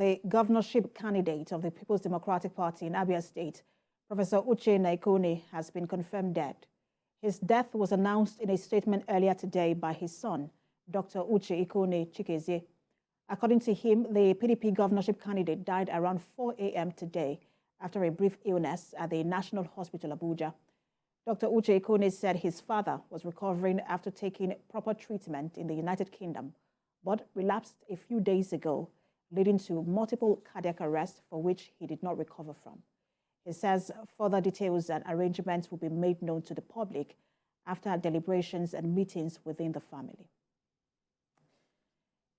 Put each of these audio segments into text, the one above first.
the governorship candidate of the People's Democratic Party in Abia State, Professor Uchenna Ikonne, has been confirmed dead. His death was announced in a statement earlier today by his son, Dr. Uche-Ikonne Chikezie. According to him, the PDP governorship candidate died around 4 a.m. today after a brief illness at the National Hospital, Abuja. Dr. Uche-Ikonne said his father was recovering after taking proper treatment in the United Kingdom, but relapsed a few days ago, leading to multiple cardiac arrests for which he did not recover from. He says further details and arrangements will be made known to the public after deliberations and meetings within the family.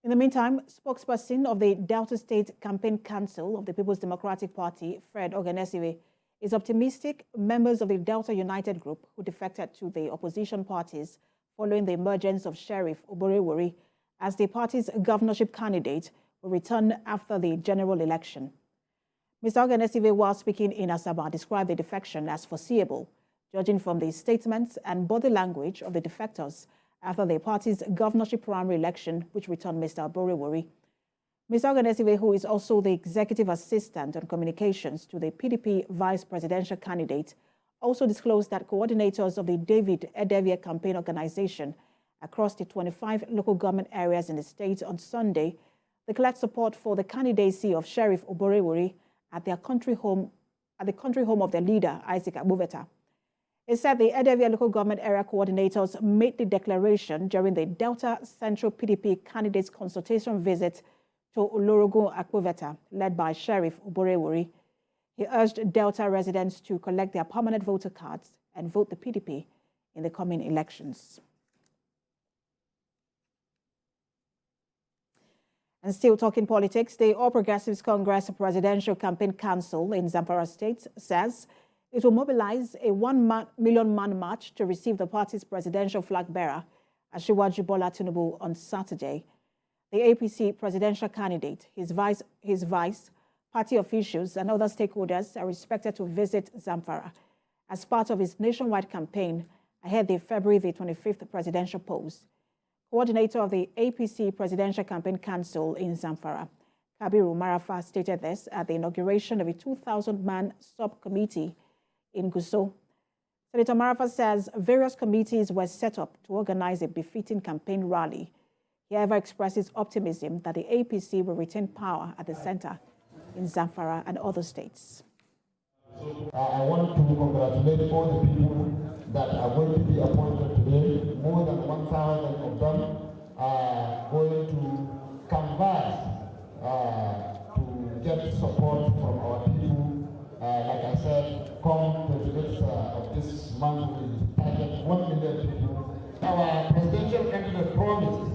In the meantime, spokesperson of the Delta State Campaign Council of the People's Democratic Party, Prof Uchenna, is optimistic members of the Delta United Group who defected to the opposition parties following the emergence of Sheriff Oborewori as the party's governorship candidate will return after the general election. Mr. Uchenna, while speaking in Asaba, described the defection as foreseeable, judging from the statements and body language of the defectors after the party's governorship primary election, which returned Mr. Oborewori. Mr. Uchenna, who is also the executive assistant on communications to the PDP vice presidential candidate, also disclosed that coordinators of the David Edevia campaign organization across the 25 local government areas in the state on Sunday declared support for the candidacy of Sheriff Oborewori at their country home, of their leader, Isaac Abubeta. It said the Edevia local government area coordinators made the declaration during the Delta Central PDP candidates consultation visit to Olorogun Akpoveta, led by Sheriff Oborewori. He urged Delta residents to collect their permanent voter cards and vote the PDP in the coming elections. And still talking politics, the All Progressives Congress Presidential Campaign Council in Zamfara State says it will mobilize a 1 million man march to receive the party's presidential flag bearer, Asiwaju Bola Tinubu, on Saturday. The APC presidential candidate, his vice, party officials, and other stakeholders are expected to visit Zamfara as part of his nationwide campaign ahead of the February the 25th presidential polls. Coordinator of the APC Presidential Campaign Council in Zamfara, Kabiru Marafa, stated this at the inauguration of a 2,000-man subcommittee in Gusau. Senator Marafa says various committees were set up to organize a befitting campaign rally. He however expresses optimism that the APC will retain power at the center in Zamfara and other states. I want to congratulate all the people that are going to be appointed today. More than 1,000 of them are going to canvass to get support from our people. Like I said, come to the list of this month, we target 1 million people. Our presidential candidate promised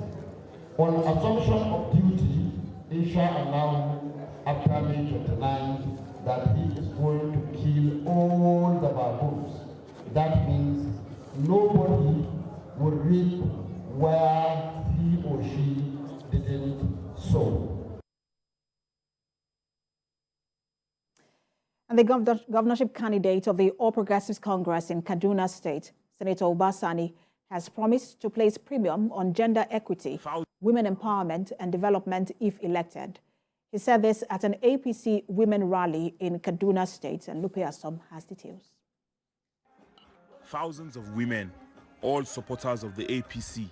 on assumption of duty, inshallah, after May 29, that he is going to kill all the baboons. That means nobody will reap where he or she didn't sow. And the governorship candidate of the All Progressives Congress in Kaduna State, Senator Obasani, has promised to place premium on gender equity, women empowerment and development if elected. He said this at an APC women rally in Kaduna State, and Lupe Asom has details. Thousands of women, all supporters of the APC,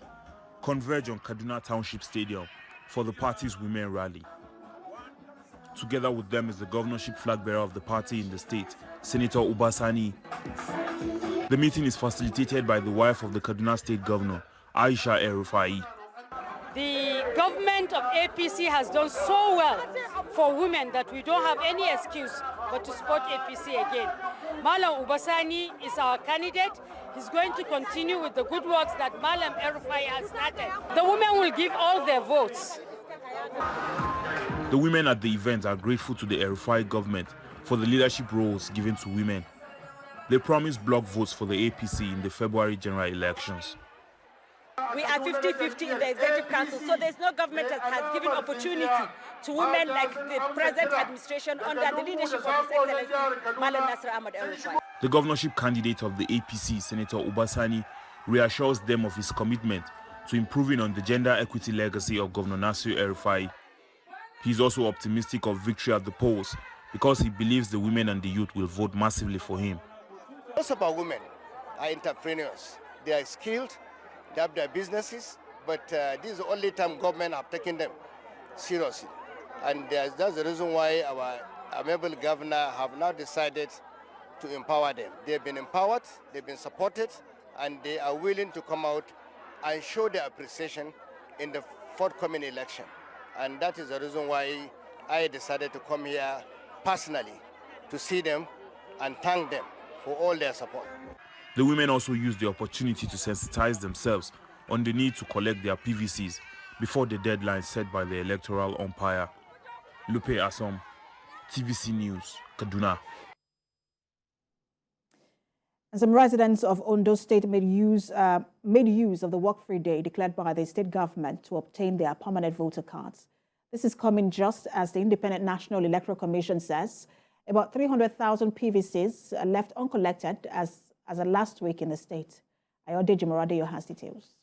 converge on Kaduna Township Stadium for the party's women rally. Together with them is the governorship flag bearer of the party in the state, Senator Obasani. The meeting is facilitated by the wife of the Kaduna State Governor, Aisha El-Rufai. The government of APC has done so well for women that we don't have any excuse but to support APC again. Malam Obasani is our candidate. He's going to continue with the good works that Malam El-Rufai has started. The women will give all their votes. The women at the event are grateful to the El-Rufai government for the leadership roles given to women. They promise block votes for the APC in the February general elections. We are 50-50 in the Executive Council, so there's no government that has given opportunity to women like the present administration under the leadership of His Excellency Malam Nasir Ahmad El-Rufai. The governorship candidate of the APC, Senator Obasani, reassures them of his commitment to improving on the gender equity legacy of Governor Nasir El-Rufai. He's also optimistic of victory at the polls because he believes the women and the youth will vote massively for him. Most of our women are entrepreneurs. They are skilled, they have their businesses, but this is the only time government have taken them seriously. And that's the reason why our amiable governor have now decided to empower them. They've been empowered, they've been supported, and they are willing to come out and show their appreciation in the forthcoming election. And that is the reason why I decided to come here personally to see them and thank them for all their support. The women also used the opportunity to sensitize themselves on the need to collect their PVCs before the deadline set by the electoral umpire. Lupe Asom, TVC News, Kaduna. And some residents of Ondo State made use of the work-free day declared by the state government to obtain their permanent voter cards. This is coming just as the Independent National Electoral Commission says about 300,000 PVCs are left uncollected as of last week in the state. Ayodeji Moradeyo has details.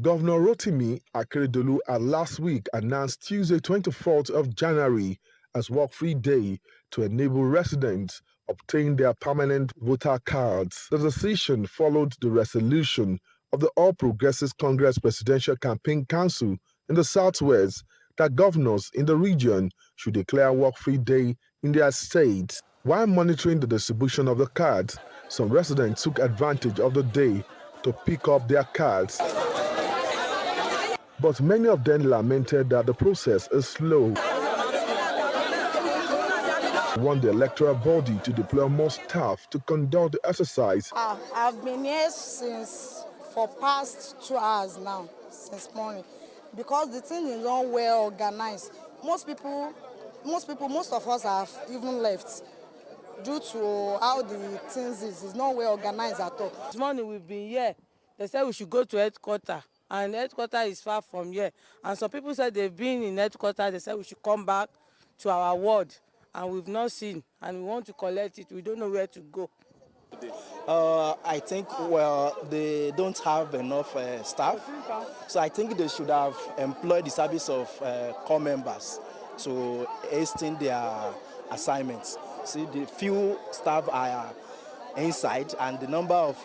Governor Rotimi Akeredolu last week announced Tuesday, 24th of January as work-free day to enable residents obtain their permanent voter cards. The decision followed the resolution of the All Progressives Congress Presidential Campaign Council in the Southwest that governors in the region should declare work-free day in their states. While monitoring the distribution of the cards, some residents took advantage of the day to pick up their cards. But many of them lamented that the process is slow. Want the electoral body to deploy more staff to conduct the exercise. I've been here for past 2 hours now, since morning, because the thing is not well organized. Most of us have even left due to how the things is not well organized at all. This morning we've been here. They said we should go to headquarters, and headquarters is far from here. And some people said they've been in headquarters. They said we should come back to our ward, and we've not seen, and we want to collect it. We don't know where to go. I think, well, they don't have enough staff, so I think they should have employed the service of corps members to hasten their assignments. See, the few staff are inside, and the number of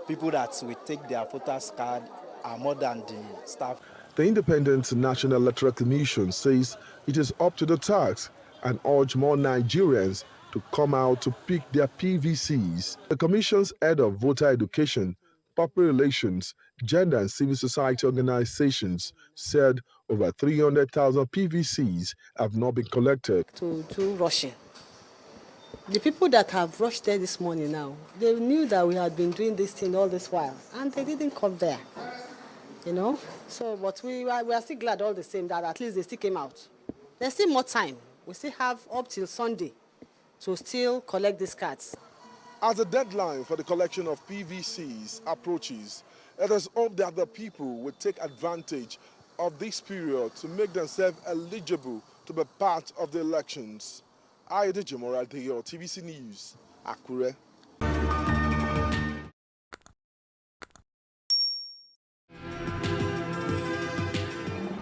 people that will take their voters card are more than the staff. The Independent National Electoral Commission says it is up to the task and urge more Nigerians to come out to pick their PVCs. The Commission's head of voter education, public relations, gender and civil society organizations said over 300,000 PVCs have not been collected. To rushing. The people that have rushed there this morning now, they knew that we had been doing this thing all this while, and they didn't come there, you know. So, but we are still glad all the same that at least they still came out. There's still more time. We still have up till Sunday to still collect these cards. As the deadline for the collection of PVCs approaches, let us hope that the people will take advantage of this period to make themselves eligible to be part of the elections. Ayodeji Moradeyo, TVC News, Akure.